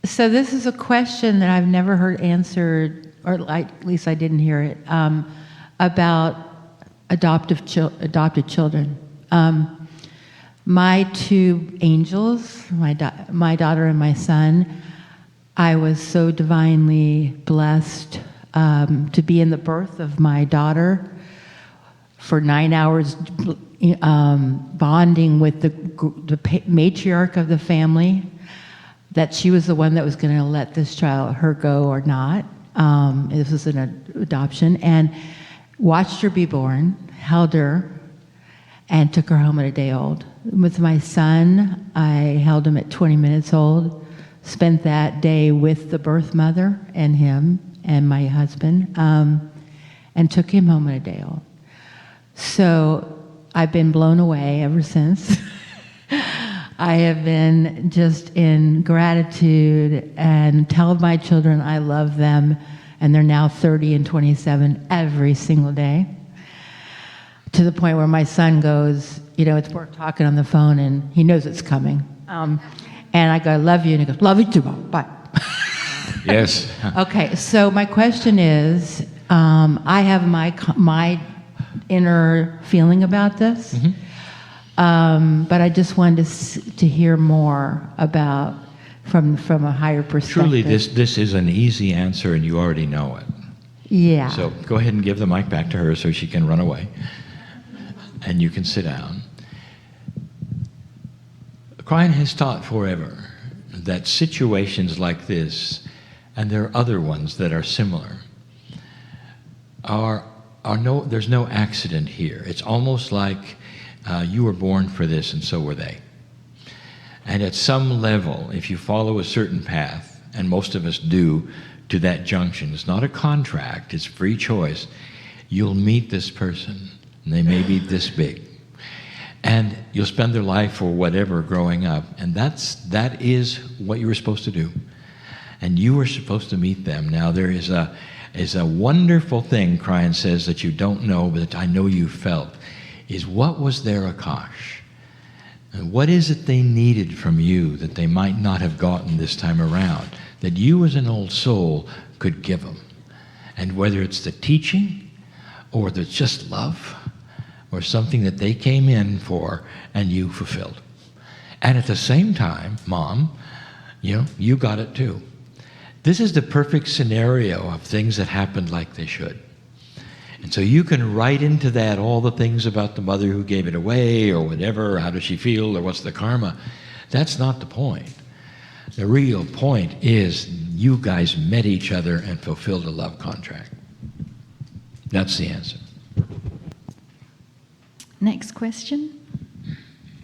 So this is a question that I've never heard answered, or at least I didn't hear it, about adopted children. My two angels, my daughter and my son, I was so divinely blessed to be in the birth of my daughter for 9 hours, bonding with the matriarch of the family, that she was the one that was going to let this child, her go or not. This was an adoption, and watched her be born, held her, and took her home at a day old. With my son, I held him at 20 minutes old, spent that day with the birth mother and him and my husband, and took him home at a day old. So I've been blown away ever since. I have been just in gratitude and tell my children I love them, and they're now 30 and 27 every single day, to the point where my son goes, it's we're talking on the phone, and he knows it's coming. And I go, I love you, and he goes, love you too, Mom. Bye. Yes. Okay, so my question is, I have my inner feeling about this, but I just wanted to hear more about from a higher perspective. Truly, this is an easy answer, and you already know it. Yeah. So go ahead and give the mic back to her so she can run away, and you can sit down. Kryon has taught forever that situations like this, and there are other ones that are similar, there's no accident here. It's almost like you were born for this, and so were they. And at some level, if you follow a certain path, and most of us do, to that junction, it's not a contract, it's free choice, you'll meet this person, and they may be this big. And you'll spend their life or whatever growing up, and that is what you were supposed to do. And you were supposed to meet them. Now there is a wonderful thing, Kryon says, that you don't know, but that I know you felt, is what was their akash? And what is it they needed from you that they might not have gotten this time around, that you as an old soul could give them? And whether it's the teaching, or the just love, or something that they came in for and you fulfilled. And at the same time, Mom, you got it too. This is the perfect scenario of things that happened like they should. And so you can write into that all the things about the mother who gave it away, or whatever, or how does she feel, or what's the karma. That's not the point. The real point is you guys met each other and fulfilled a love contract. That's the answer. Next question.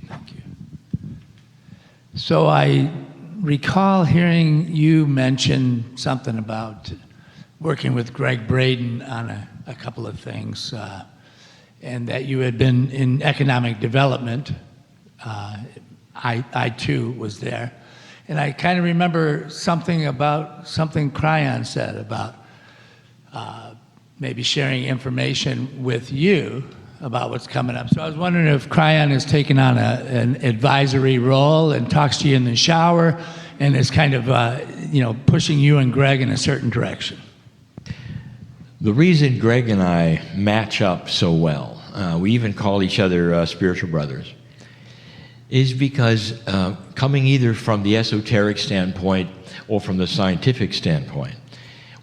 Thank you. So I recall hearing you mention something about working with Greg Braden on a couple of things, and that you had been in economic development. I too was there. And I kind of remember something Kryon said about maybe sharing information with you about what's coming up. So I was wondering if Kryon has taken on an advisory role and talks to you in the shower and is kind of pushing you and Greg in a certain direction. The reason Greg and I match up so well, we even call each other spiritual brothers, is because coming either from the esoteric standpoint or from the scientific standpoint,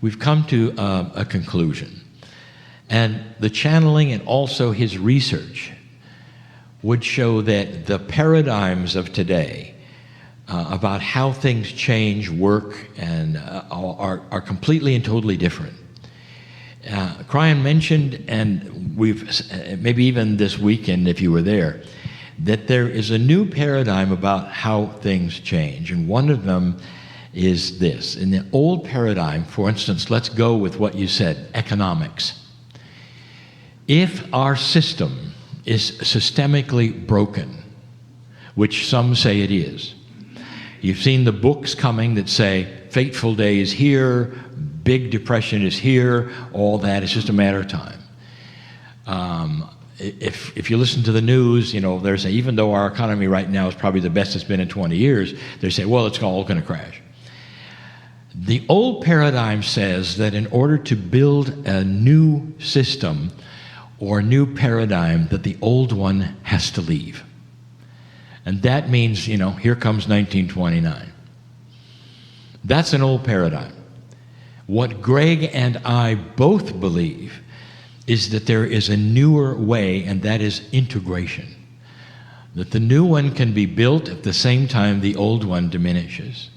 we've come to a conclusion. And the channeling and also his research would show that the paradigms of today about how things change, work, and are completely and totally different. Kryon mentioned, and we've maybe even this weekend if you were there, that there is a new paradigm about how things change. And one of them is this. In the old paradigm, for instance, let's go with what you said, economics. If our system is systemically broken, which some say it is, you've seen the books coming that say, Fateful Day is here, Big Depression is here, all that, it's just a matter of time. If you listen to the news, there's even though our economy right now is probably the best it's been in 20 years, they say, well, it's all going to crash. The old paradigm says that in order to build a new system or new paradigm, that the old one has to leave. And that means, here comes 1929. That's an old paradigm. What Greg and I both believe is that there is a newer way, and that is integration. That the new one can be built at the same time the old one diminishes,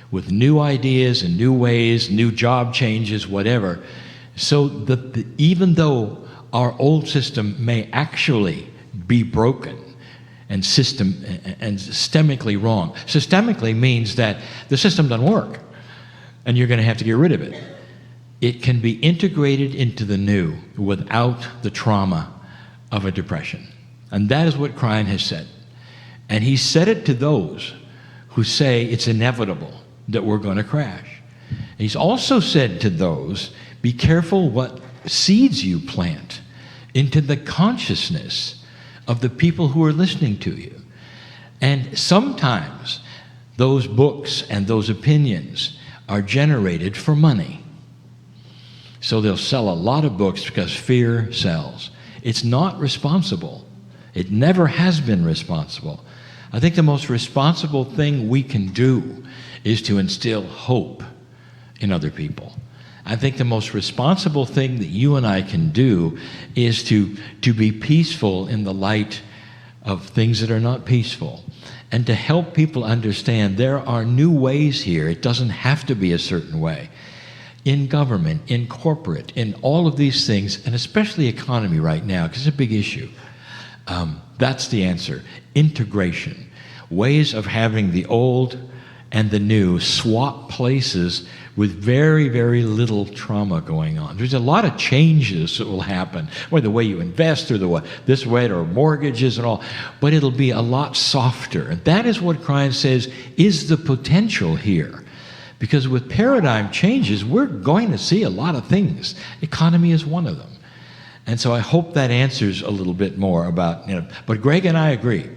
with new ideas and new ways, new job changes, whatever, so that even though our old system may actually be broken and systemically wrong. Systemically means that the system doesn't work, and you're going to have to get rid of it. It can be integrated into the new without the trauma of a depression. And that is what Kryon has said. And he said it to those who say it's inevitable that we're going to crash. And he's also said to those, be careful what seeds you plant into the consciousness of the people who are listening to you. And sometimes those books and those opinions are generated for money. So they'll sell a lot of books because fear sells. It's not responsible. It never has been responsible. I think the most responsible thing we can do is to instill hope in other people. I think the most responsible thing that you and I can do is to be peaceful in the light of things that are not peaceful, and to help people understand there are new ways here. It doesn't have to be a certain way. In government, in corporate, in all of these things, and especially economy right now, because it's a big issue. That's the answer. Integration. Ways of having the old and the new swap places with very, very little trauma going on. There's a lot of changes that will happen, or the way you invest, or the way this way, or mortgages and all, but it'll be a lot softer. And that is what Kryon says is the potential here. Because with paradigm changes, we're going to see a lot of things. Economy is one of them. And so I hope that answers a little bit more about, but Greg and I agree.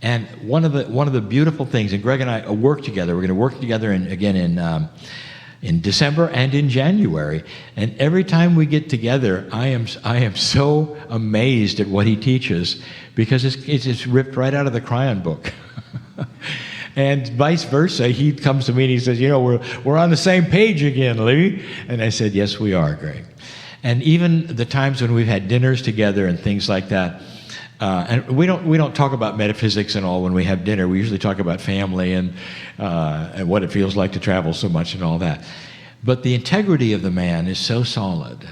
And one of the beautiful things, and Greg and I work together, we're going to work together in December and in January. And every time we get together, I am so amazed at what he teaches, because it's ripped right out of the Kryon book. And vice versa, he comes to me and he says, we're on the same page again, Lee. And I said, yes, we are, Greg. And even the times when we've had dinners together and things like that, and we don't talk about metaphysics and all when we have dinner. We usually talk about family and what it feels like to travel so much and all that. But the integrity of the man is so solid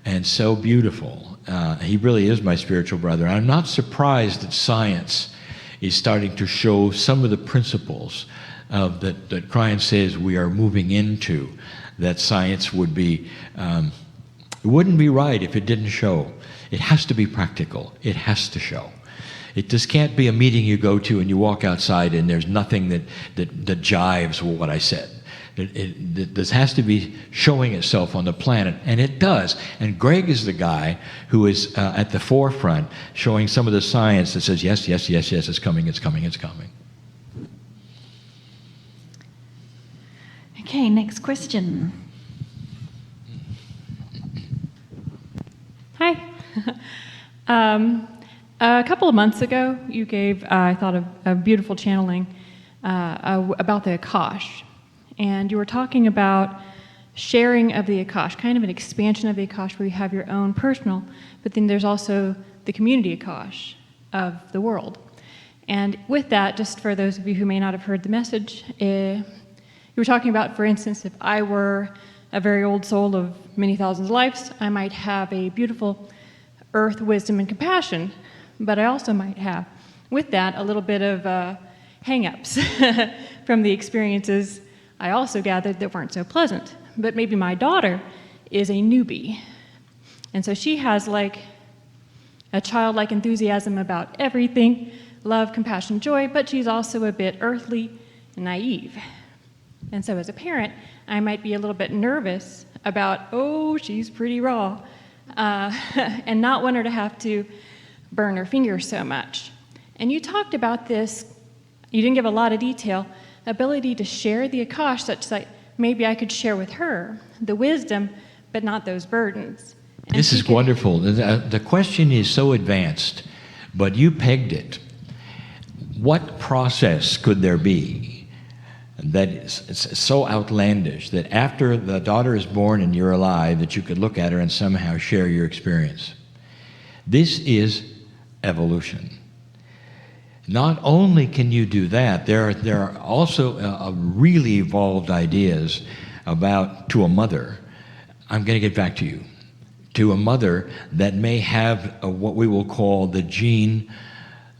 and so beautiful. He really is my spiritual brother. I'm not surprised that science is starting to show some of the principles that Kryon says we are moving into, that science would be, it wouldn't be right if it didn't show. It has to be practical. It has to show. It just can't be a meeting you go to and you walk outside and there's nothing that jives with what I said. This has to be showing itself on the planet, and it does. And Greg is the guy who is at the forefront showing some of the science that says, yes, yes, yes, yes, it's coming, it's coming, it's coming. Okay, next question. Hi. A couple of months ago, you gave, I thought, a beautiful channeling about the Akash. And you were talking about sharing of the Akash, kind of an expansion of the Akash where you have your own personal, but then there's also the community Akash of the world. And with that, just for those of you who may not have heard the message, you were talking about, for instance, if I were a very old soul of many thousands of lives, I might have a beautiful earth, wisdom, and compassion, but I also might have, with that, a little bit of hang-ups from the experiences I also gathered that weren't so pleasant. But maybe my daughter is a newbie, and so she has like a childlike enthusiasm about everything, love, compassion, joy, but she's also a bit earthly and naive. And so as a parent, I might be a little bit nervous about, oh, she's pretty raw, and not want her to have to burn her fingers so much. And you talked about this, you didn't give a lot of detail, ability to share the Akash such that maybe I could share with her the wisdom, but not those burdens. And This she is could- wonderful. The question is so advanced, but you pegged it. What process could there be that is it's so outlandish that after the daughter is born and you're alive, that you could look at her and somehow share your experience? This is evolution. Not only can you do that, there are also really evolved ideas about, to a mother, I'm going to get back to you, to a mother that may have what we will call the gene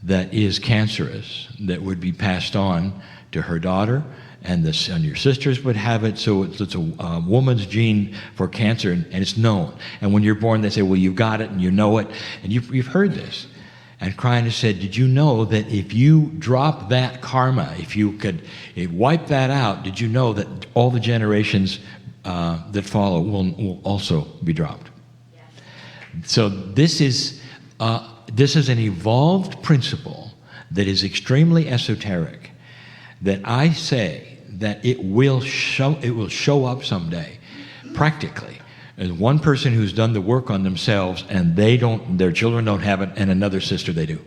that is cancerous, that would be passed on to her daughter, and your sisters would have it. So it's a woman's gene for cancer, and it's known. And when you're born, they say, well, you got it, and you know it, and you've heard this. And Kryon has said, did you know that if you drop that karma, if you could wipe that out, did you know that all the generations that follow will also be dropped? Yes. So this is an evolved principle that is extremely esoteric, that I say that it will show up someday, practically. There's one person who's done the work on themselves, and their children don't have it, and another sister they do.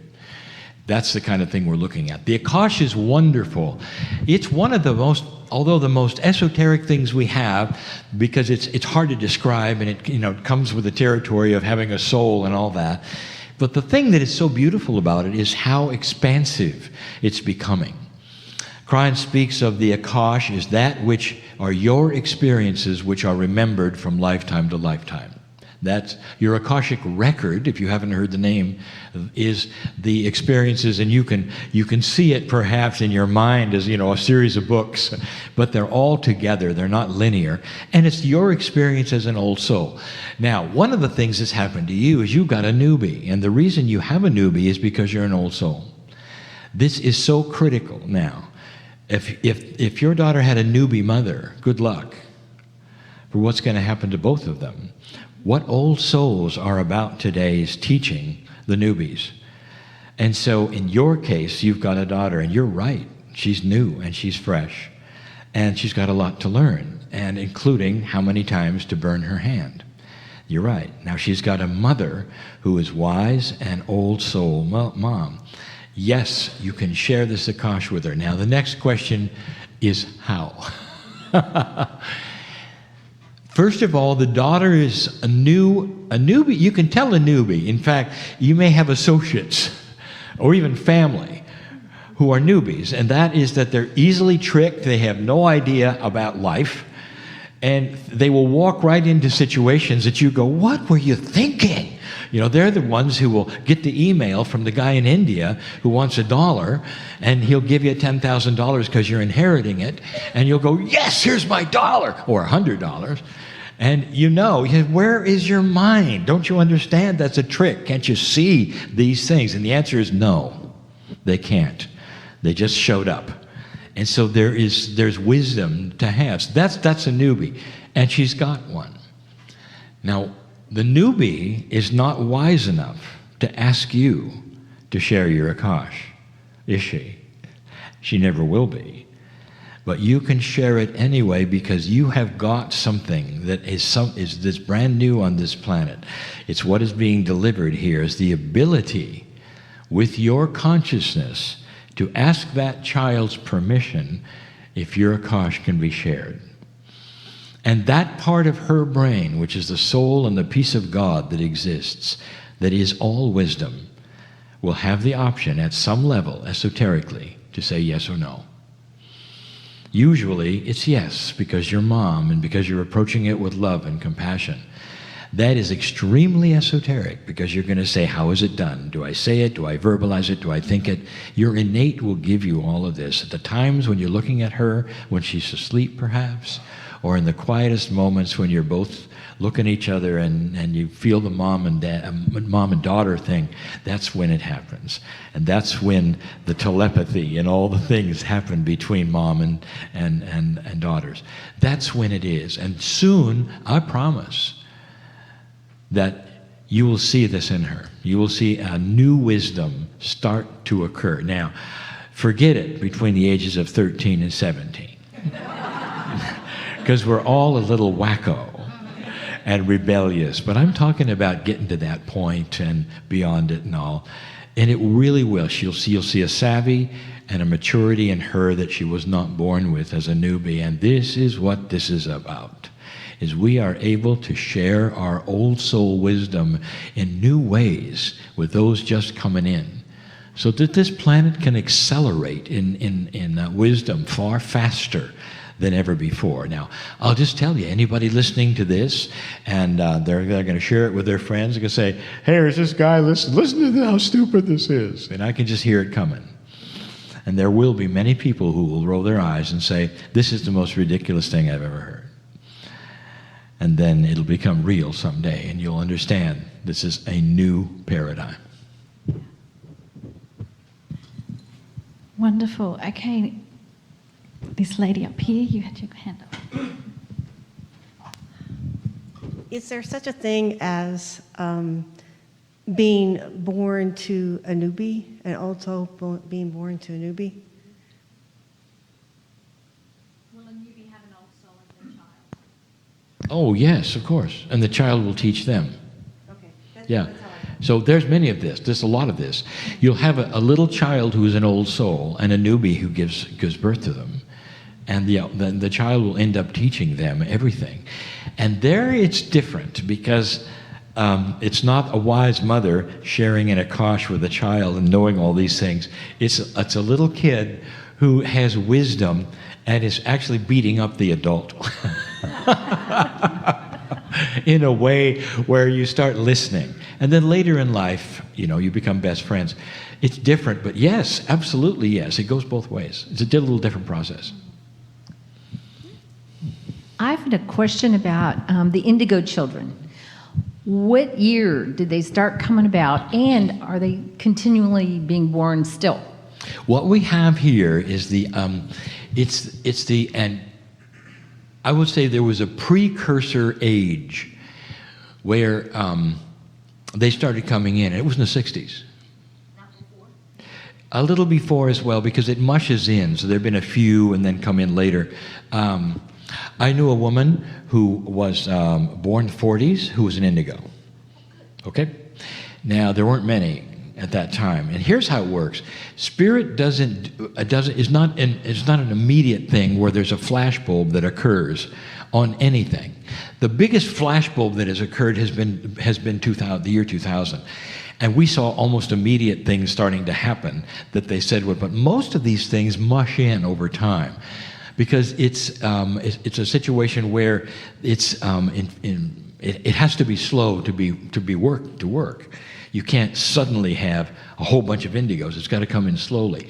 That's the kind of thing we're looking at. The Akash is wonderful. It's one of the most esoteric things we have, because it's hard to describe, and it comes with the territory of having a soul and all that. But the thing that is so beautiful about it is how expansive it's becoming. Kryon speaks of the Akash as that which are your experiences which are remembered from lifetime to lifetime. That's your Akashic record, if you haven't heard the name, is the experiences, and you can see it perhaps in your mind as a series of books, but they're all together, they're not linear, and it's your experience as an old soul. Now, one of the things that's happened to you is you got a newbie, and the reason you have a newbie is because you're an old soul. This is so critical now. If your daughter had a newbie mother, good luck for what's going to happen to both of them. What old souls are about today is teaching the newbies. And so in your case, you've got a daughter, and you're right. She's new and she's fresh, and she's got a lot to learn, and including how many times to burn her hand. You're right. Now she's got a mother who is wise and old soul mom. Yes, you can share this Akash with her. Now, the next question is how? First of all, the daughter is a newbie. You can tell a newbie. In fact, you may have associates or even family who are newbies, and that is that they're easily tricked. They have no idea about life, and they will walk right into situations that you go, what were you thinking? They're the ones who will get the email from the guy in India who wants $1, and he'll give you $10,000 because you're inheriting it, and you'll go, yes, here's my $1 or $100. And where is your mind? Don't you understand that's a trick? Can't you see these things? And the answer is no, they can't. They just showed up. And so there's wisdom to have. So that's a newbie, and she's got one. Now, the newbie is not wise enough to ask you to share your Akash, is she? She never will be. But you can share it anyway, because you have got something that is this brand new on this planet. It's what is being delivered here, is the ability with your consciousness to ask that child's permission if your Akash can be shared. And that part of her brain, which is the soul and the peace of God that exists, that is all wisdom, will have the option at some level, esoterically, to say yes or no. Usually it's yes, because you're mom and because you're approaching it with love and compassion. That is extremely esoteric, because you're going to say, how is it done? Do I say it? Do I verbalize it? Do I think it? Your innate will give you all of this. At the times when you're looking at her, when she's asleep perhaps, or in the quietest moments when you're both looking at each other and you feel the mom and daughter thing, that's when it happens. And that's when the telepathy and all the things happen between mom and daughters. That's when it is. And soon, I promise, that you will see this in her. You will see a new wisdom start to occur. Now, forget it between the ages of 13 and 17. because we're all a little wacko and rebellious. But I'm talking about getting to that point and beyond it and all. And it really will. You'll see a savvy and a maturity in her that she was not born with as a newbie. And this is what this is about, is we are able to share our old soul wisdom in new ways with those just coming in, so that this planet can accelerate in wisdom far faster than ever before. Now, I'll just tell you, anybody listening to this, and they're going to share it with their friends, they're going to say, hey, there's this guy, listen to how stupid this is. And I can just hear it coming. And there will be many people who will roll their eyes and say, this is the most ridiculous thing I've ever heard. And then it'll become real someday, and you'll understand this is a new paradigm. Wonderful. Okay, this lady up here, you had your hand up. Is there such a thing as being born to a newbie, an old soul being born to a newbie? Will a newbie have an old soul in their child? Oh, yes, of course. And the child will teach them. Okay. Yeah. So there's many of this. There's a lot of this. You'll have a little child who is an old soul and a newbie who gives birth to them. And the child will end up teaching them everything. And there it's different, because it's not a wise mother sharing in a kosh with a child and knowing all these things. It's a little kid who has wisdom and is actually beating up the adult in a way where you start listening. And then later in life, you become best friends. It's different, but yes, absolutely yes. It goes both ways. It's a little different process. I've had a question about the indigo children. What year did they start coming about, and are they continually being born still? What we have here is and I would say there was a precursor age where they started coming in. It was in the 60s. Not before? A little before as well, because it mushes in. So there have been a few and then come in later. I knew a woman who was born 40s who was an indigo. Okay? Now, there weren't many at that time. And here's how it works. Spirit is not an immediate thing where there's a flashbulb that occurs on anything. The biggest flashbulb that has occurred has been the year 2000. And we saw almost immediate things starting to happen that they said would, but most of these things mush in over time, because it's a situation where it has to be slow to work. You can't suddenly have a whole bunch of indigos. It's got to come in slowly.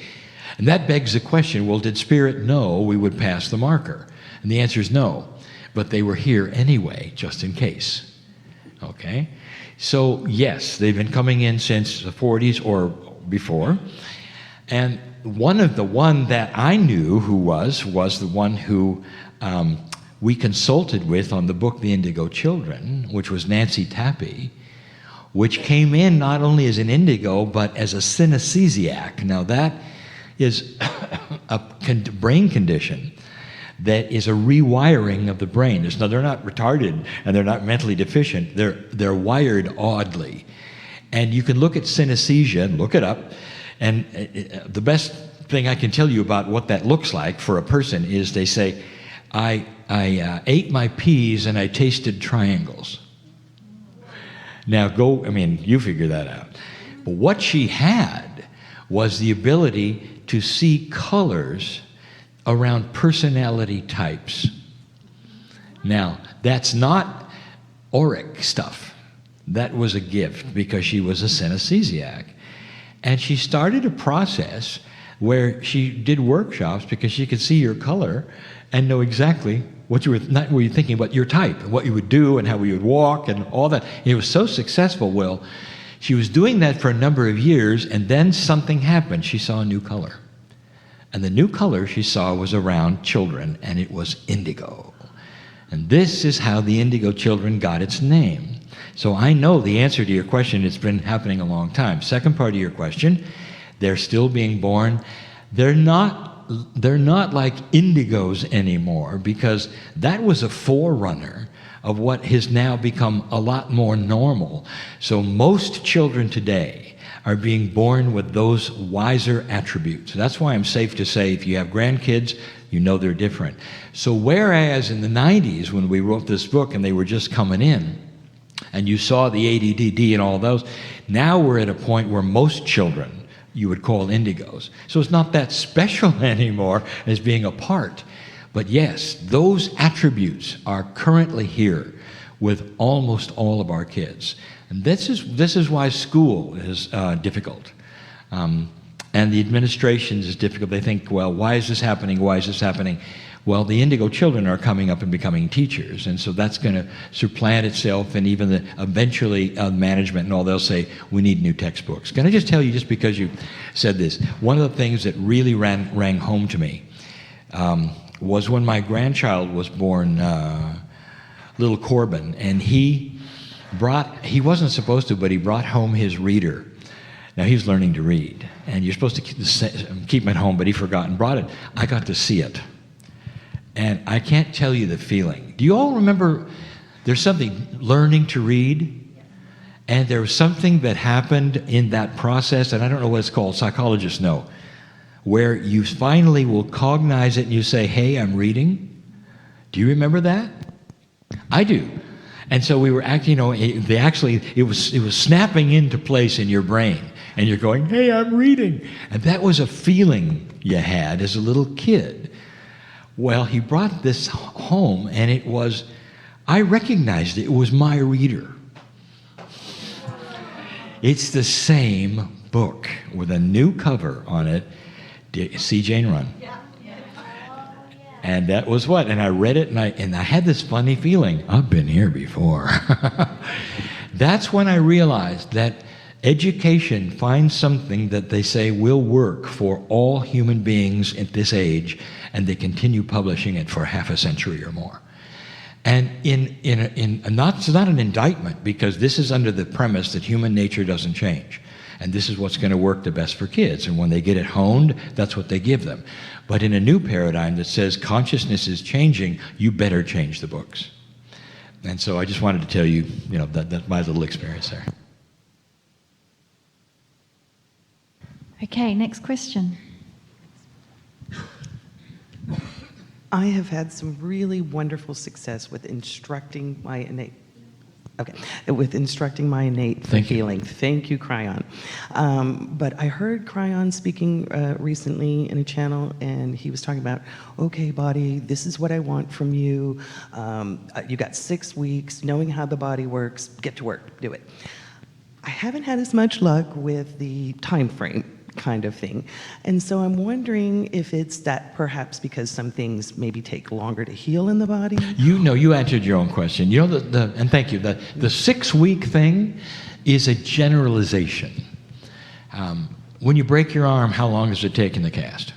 And that begs the question, well, did Spirit know we would pass the marker? And the answer is no. But they were here anyway, just in case. Okay? So, yes, they've been coming in since the 40s or before. And one that I knew who was the one who we consulted with on the book The Indigo Children, which was Nancy Tappy, which came in not only as an indigo, but as a synesthesiac. Now, that is a brain condition that is a rewiring of the brain. They're not retarded and they're not mentally deficient. They're wired oddly. And you can look at synesthesia and look it up. And the best thing I can tell you about what that looks like for a person is they say, I ate my peas and I tasted triangles. Now you figure that out. But what she had was the ability to see colors around personality types. Now, that's not auric stuff. That was a gift because she was a synesthesiac. And she started a process where she did workshops because she could see your color and know exactly what you were, not what you were thinking, but your type, and what you would do and how you would walk and all that. It was so successful, Will. She was doing that for a number of years, and then something happened. She saw a new color. And the new color she saw was around children, and it was indigo. And this is how the indigo children got its name. So I know the answer to your question. It's been happening a long time. Second part of your question, they're still being born. They're not they're not like indigos anymore, because that was a forerunner of what has now become a lot more normal. So most children today are being born with those wiser attributes. That's why I'm safe to say if you have grandkids, you know they're different. So whereas in the 90s when we wrote this book and they were just coming in, and you saw the ADD and all those, now we're at a point where most children you would call indigos. So it's not that special anymore as being a part. But yes, those attributes are currently here with almost all of our kids. And this is why school is difficult. And the administration is difficult. They think, well, why is this happening? Why is this happening? Well, the indigo children are coming up and becoming teachers, and so that's going to supplant itself, and even eventually management and all, they'll say, we need new textbooks. Can I just tell you, just because you said this, one of the things that really rang home to me was when my grandchild was born, little Corbin, and he wasn't supposed to, but he brought home his reader. Now, he's learning to read, and you're supposed to keep him at home, but he forgot and brought it. I got to see it. And I can't tell you the feeling. Do you all remember there's something, learning to read? And there was something that happened in that process, and I don't know what it's called, psychologists know, where you finally will cognize it and you say, hey, I'm reading. Do you remember that? I do. And so we were acting, it was snapping into place in your brain. And you're going, hey, I'm reading. And that was a feeling you had as a little kid. Well, he brought this home, and I recognized it. It was my reader. It's the same book with a new cover on it. See Jane Run? Yeah. And that was what? And I read it, and I had this funny feeling. I've been here before. That's when I realized that education finds something that they say will work for all human beings at this age, and they continue publishing it for half a century or more. And it's not an indictment, because this is under the premise that human nature doesn't change. And this is what's going to work the best for kids. And when they get it honed, that's what they give them. But in a new paradigm that says consciousness is changing, you better change the books. And so I just wanted to tell you, that my little experience there. Okay, next question. I have had some really wonderful success with instructing my innate. Thank you. feeling. Thank you, Kryon. But I heard Kryon speaking recently in a channel, and he was talking about, okay, body, this is what I want from you. You got 6 weeks, knowing how the body works, get to work, do it. I haven't had as much luck with the time frame kind of thing. And so I'm wondering if it's that perhaps because some things maybe take longer to heal in the body. You answered your own question. And thank you. The 6-week thing is a generalization. When you break your arm, how long does it take in the cast?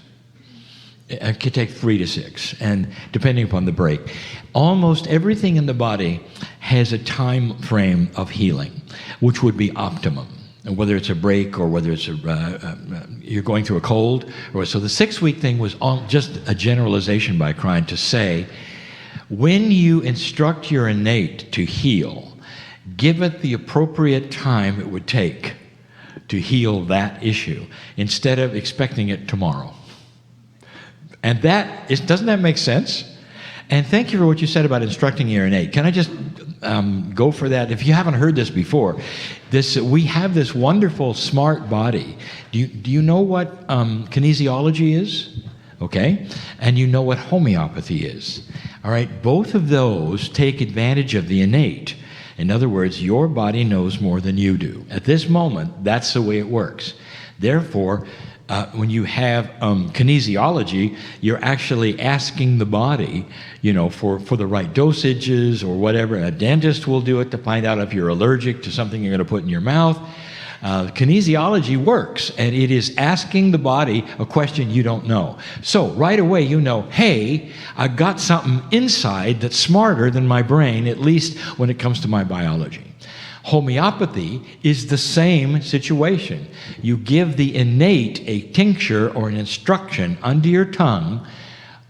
It could take 3 to 6, and depending upon the break. Almost everything in the body has a time frame of healing, which would be optimum. And whether it's a break or whether it's you're going through a cold. So the 6-week thing was just a generalization by Kryon to say, when you instruct your innate to heal, give it the appropriate time it would take to heal that issue, instead of expecting it tomorrow. And doesn't that make sense? And thank you for what you said about instructing your innate. Can I just go for that? If you haven't heard this before, we have this wonderful smart body. Do you know what kinesiology is? Okay. And you know what homeopathy is. All right. Both of those take advantage of the innate. In other words, your body knows more than you do. At this moment, that's the way it works. Therefore, when you have kinesiology, you're actually asking the body, for the right dosages or whatever. A dentist will do it to find out if you're allergic to something you're going to put in your mouth. Kinesiology works, and it is asking the body a question you don't know. So right away hey, I've got something inside that's smarter than my brain, at least when it comes to my biology. Homeopathy is the same situation. You give the innate a tincture or an instruction under your tongue,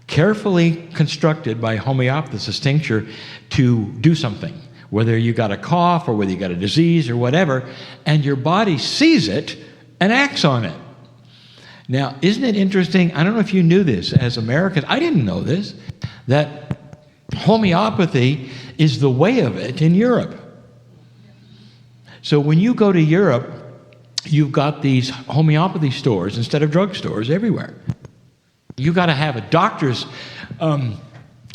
carefully constructed by homeopathist tincture, to do something, whether you got a cough or whether you got a disease or whatever, and your body sees it and acts on it. Now, isn't it interesting? I don't know if you knew this as Americans. I didn't know this, that homeopathy is the way of it in Europe. So when you go to Europe, you've got these homeopathy stores instead of drugstores everywhere. You got to have a doctor's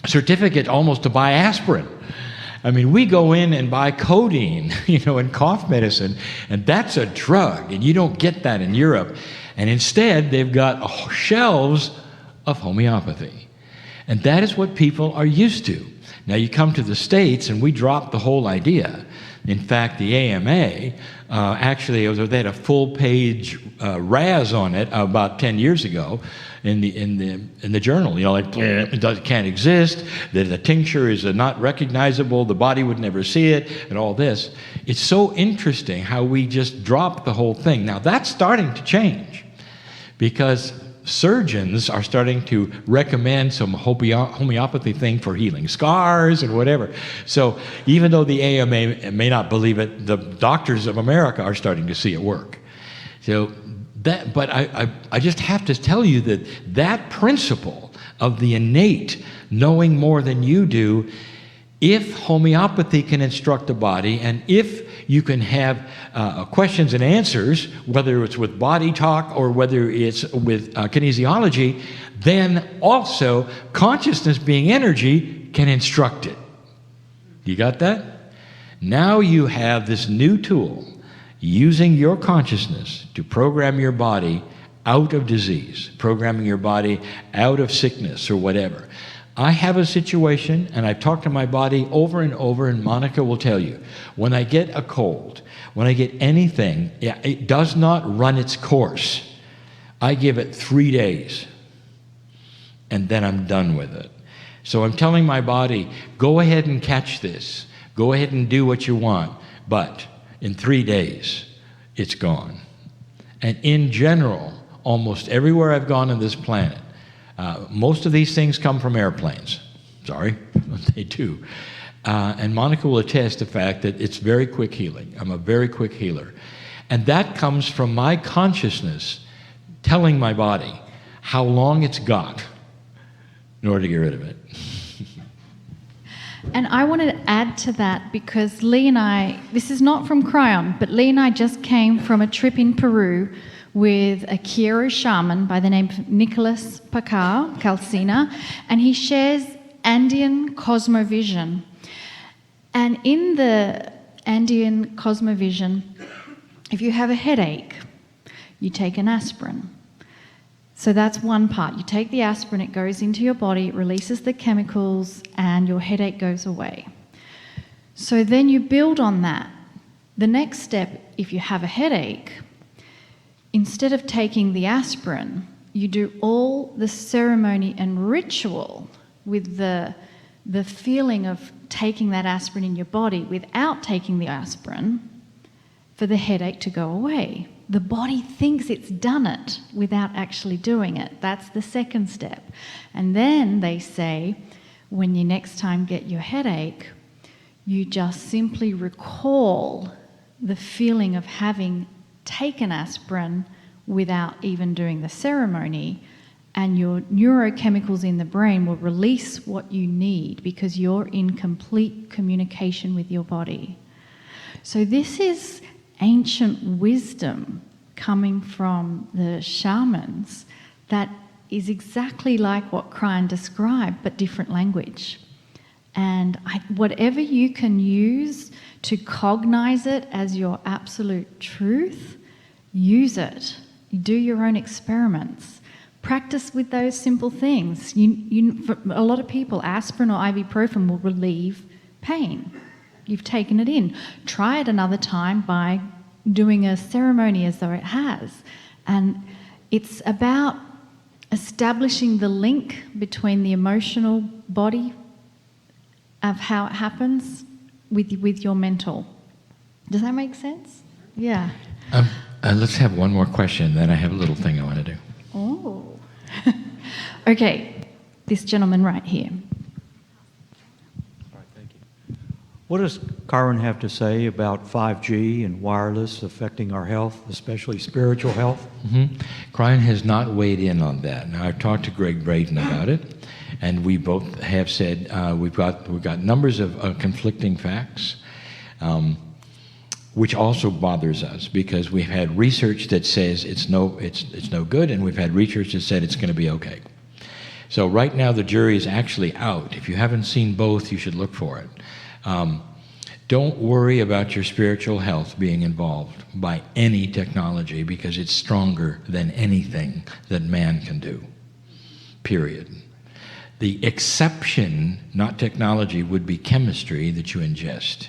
certificate almost to buy aspirin. I mean, we go in and buy codeine, and cough medicine, and that's a drug, and you don't get that in Europe. And instead, they've got shelves of homeopathy. And that is what people are used to. Now, you come to the States, and we dropped the whole idea. In fact, the AMA, actually, they had a full-page razz on it about 10 years ago in the journal. It can't exist, that the tincture is not recognizable, the body would never see it, and all this. It's so interesting how we just dropped the whole thing. Now, that's starting to change, because surgeons are starting to recommend some homeopathy thing for healing scars and whatever. So even though the AMA may not believe it, the doctors of America are starting to see it work. So but I just have to tell you that principle of the innate knowing more than you do, if homeopathy can instruct the body, and if you can have questions and answers, whether it's with body talk or whether it's with kinesiology, then also consciousness, being energy, can instruct it. You got that? Now you have this new tool, using your consciousness to program your body out of disease, programming your body out of sickness or whatever. I have a situation, and I've talked to my body over and over, and Monica will tell you, when I get a cold, when I get anything, it does not run its course. I give it 3 days, and then I'm done with it. So I'm telling my body, go ahead and catch this. Go ahead and do what you want, but in 3 days, it's gone. And in general, almost everywhere I've gone on this planet, most of these things come from airplanes. Sorry, they do. And Monica will attest the fact that it's very quick healing. I'm a very quick healer. And that comes from my consciousness telling my body how long it's got in order to get rid of it. And I wanted to add to that, because Lee and I, this is not from Kryon, but Lee and I just came from a trip in Peru with a Kiro shaman by the name of Nicholas Pacar Calcina, and he shares Andean cosmovision. And in the Andean cosmovision, if you have a headache, you take an aspirin. So that's one part. You take the aspirin, it goes into your body, it releases the chemicals, and your headache goes away. So then you build on that. The next step, if you have a headache, instead of taking the aspirin, you do all the ceremony and ritual with the feeling of taking that aspirin in your body without taking the aspirin for the headache to go away. The body thinks it's done it without actually doing it. That's the second step. And then they say, when you next time get your headache, you just simply recall the feeling of having taken aspirin without even doing the ceremony, and your neurochemicals in the brain will release what you need because you're in complete communication with your body. So this is ancient wisdom coming from the shamans that is exactly like what Kryon described, but different language. And whatever you can use to cognize it as your absolute truth, use it. Do your own experiments. Practice with those simple things. For a lot of people, aspirin or ibuprofen will relieve pain. You've taken it in. Try it another time by doing a ceremony as though it has. And it's about establishing the link between the emotional body of how it happens with your mental. Does that make sense? Yeah. Let's have one more question, then I have a little thing I want to do. Oh. Okay, this gentleman right here. What does Carroll have to say about 5G and wireless affecting our health, especially spiritual health? Kryon has not weighed in on that. Now, I've talked to Greg Braden about it, and we both have said we've got numbers of conflicting facts, which also bothers us because we've had research that says it's no good, and we've had research that said it's going to be okay. So right now the jury is actually out. If you haven't seen both, you should look for it. Don't worry about your spiritual health being involved by any technology because it's stronger than anything that man can do, period. The exception, not technology, would be chemistry that you ingest.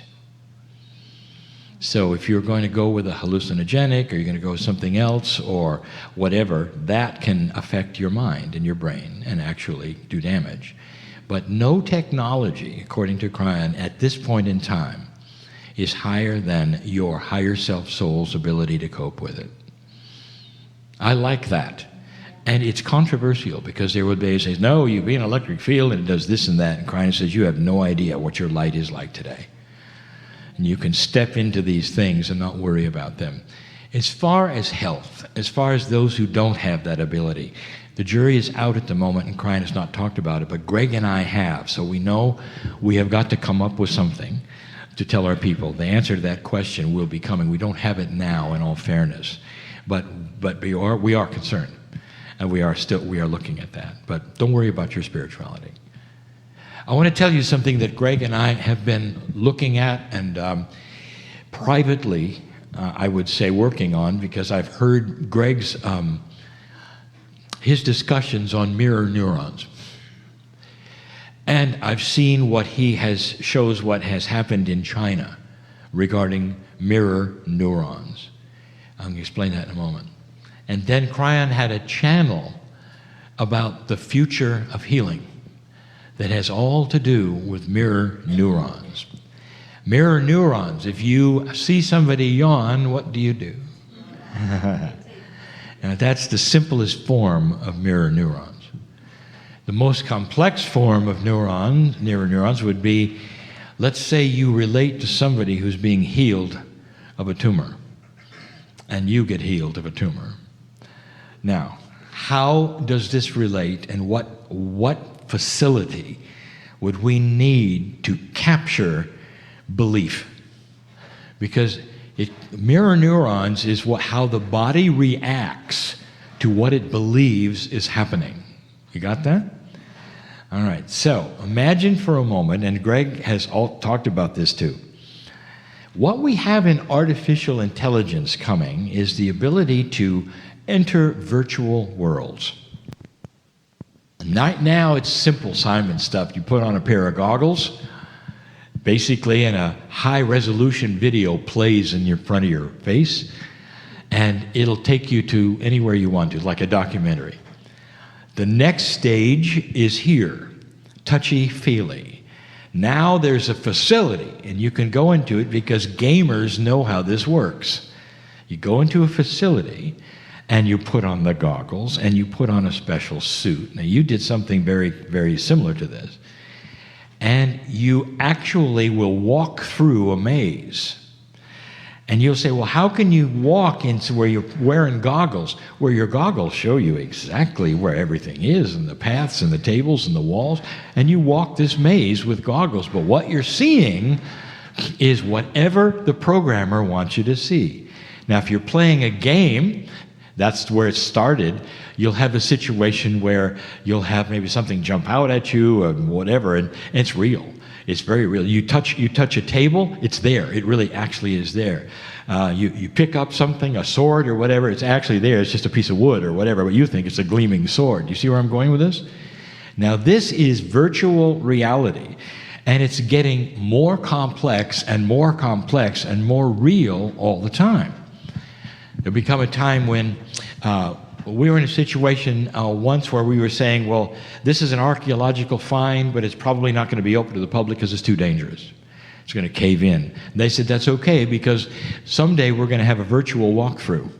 So if you're going to go with a hallucinogenic or you're going to go with something else or whatever, that can affect your mind and your brain and actually do damage. But no technology, according to Kryon, at this point in time, is higher than your higher self soul's ability to cope with it. I like that. And it's controversial because there would be says, no, you be an electric field and it does this and that. And Kryon says, you have no idea what your light is like today. And you can step into these things and not worry about them. As far as health, as far as those who don't have that ability, the jury is out at the moment, and Kryon has not talked about it, but Greg and I have, so we know we have got to come up with something to tell our people. The answer to that question will be coming. We don't have it now, in all fairness, but we are concerned, and we are looking at that. But don't worry about your spirituality. I want to tell you something that Greg and I have been looking at and privately, I would say, working on, because I've heard Greg's his discussions on mirror neurons. And I've seen what shows what has happened in China regarding mirror neurons. I'm going to explain that in a moment. And then Kryon had a channel about the future of healing that has all to do with mirror neurons. Mirror neurons, if you see somebody yawn, what do you do? Now, that's the simplest form of mirror neurons. The most complex form of mirror neurons would be, let's say you relate to somebody who's being healed of a tumor, and you get healed of a tumor. Now, how does this relate, and what facility would we need to capture belief? Because mirror neurons is how the body reacts to what it believes is happening. You got that? All right, so imagine for a moment, and Greg has talked about this too. What we have in artificial intelligence coming is the ability to enter virtual worlds. Right now, it's simple Simon stuff. You put on a pair of goggles, basically, and a high-resolution video plays in front of your face, and it'll take you to anywhere you want to, like a documentary. The next stage is here, touchy-feely. Now there's a facility, and you can go into it because gamers know how this works. You go into a facility, and you put on the goggles, and you put on a special suit. Now, you did something very, very similar to this. And you actually will walk through a maze. And you'll say, well, how can you walk into where you're wearing goggles, where your goggles show you exactly where everything is, and the paths and the tables and the walls, and you walk this maze with goggles. But what you're seeing is whatever the programmer wants you to see. Now, if you're playing a game, that's where it started. You'll have a situation where you'll have maybe something jump out at you or whatever, and it's real. It's very real. You touch a table, it's there. It really actually is there. You pick up something, a sword or whatever, it's actually there. It's just a piece of wood or whatever, but you think it's a gleaming sword. You see where I'm going with this? Now, this is virtual reality, and it's getting more complex and more complex and more real all the time. There'll become a time when we were in a situation once where we were saying, well, this is an archaeological find, but it's probably not going to be open to the public because it's too dangerous. It's going to cave in. And they said, that's okay, because someday we're going to have a virtual walkthrough.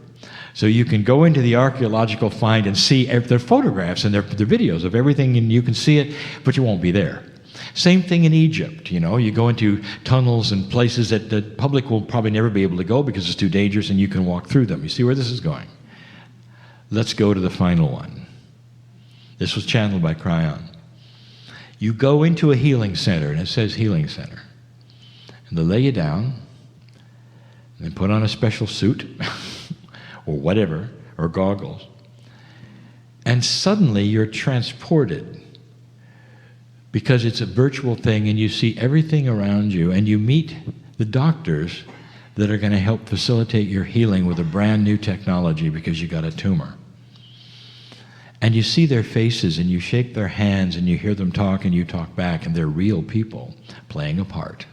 So you can go into the archaeological find and see their photographs and their videos of everything, and you can see it, but you won't be there. Same thing in Egypt. You know, you go into tunnels and places that the public will probably never be able to go because it's too dangerous, and you can walk through them. You see where this is going? Let's go to the final one. This was channeled by Kryon. You go into a healing center, and it says healing center. And they lay you down, and they put on a special suit, or whatever, or goggles. And suddenly you're transported, because it's a virtual thing, and you see everything around you, and you meet the doctors that are going to help facilitate your healing with a brand new technology because you got a tumor. And you see their faces, and you shake their hands, and you hear them talk, and you talk back, and they're real people playing a part.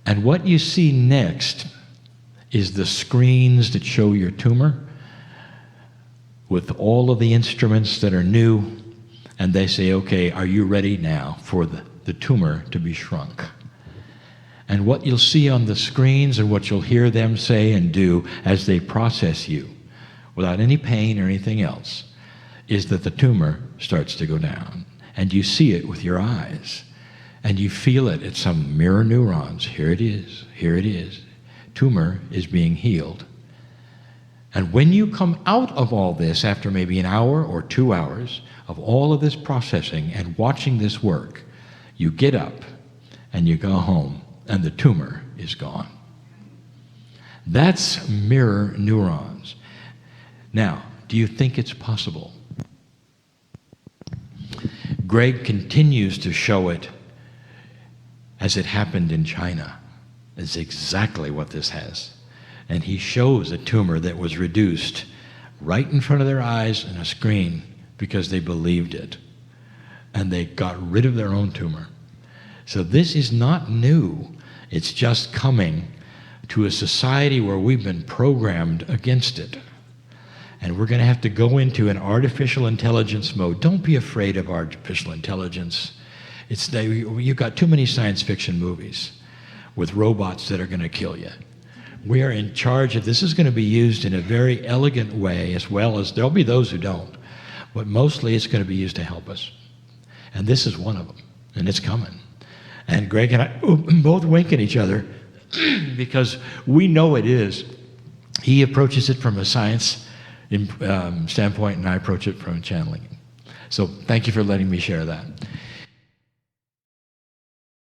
And what you see next is the screens that show your tumor with all of the instruments that are new, and they say, okay, are you ready now for the tumor to be shrunk? And what you'll see on the screens and what you'll hear them say and do as they process you, without any pain or anything else, is that the tumor starts to go down. And you see it with your eyes. And you feel it at some mirror neurons. Here it is. Here it is. Tumor is being healed. And when you come out of all this after maybe an hour or 2 hours of all of this processing and watching this work, you get up and you go home and the tumor is gone. That's mirror neurons. Now, do you think it's possible? Greg continues to show it as it happened in China. It's exactly what this has. And he shows a tumor that was reduced right in front of their eyes in a screen because they believed it. And they got rid of their own tumor. So this is not new. It's just coming to a society where we've been programmed against it. And we're going to have to go into an artificial intelligence mode. Don't be afraid of artificial intelligence. You've got too many science fiction movies with robots that are going to kill you. We are in charge of this. Is going to be used in a very elegant way, as well as there'll be those who don't. But mostly it's going to be used to help us. And this is one of them. And it's coming. And Greg and I both wink at each other because we know it is. He approaches it from a science standpoint, and I approach it from channeling. So thank you for letting me share that.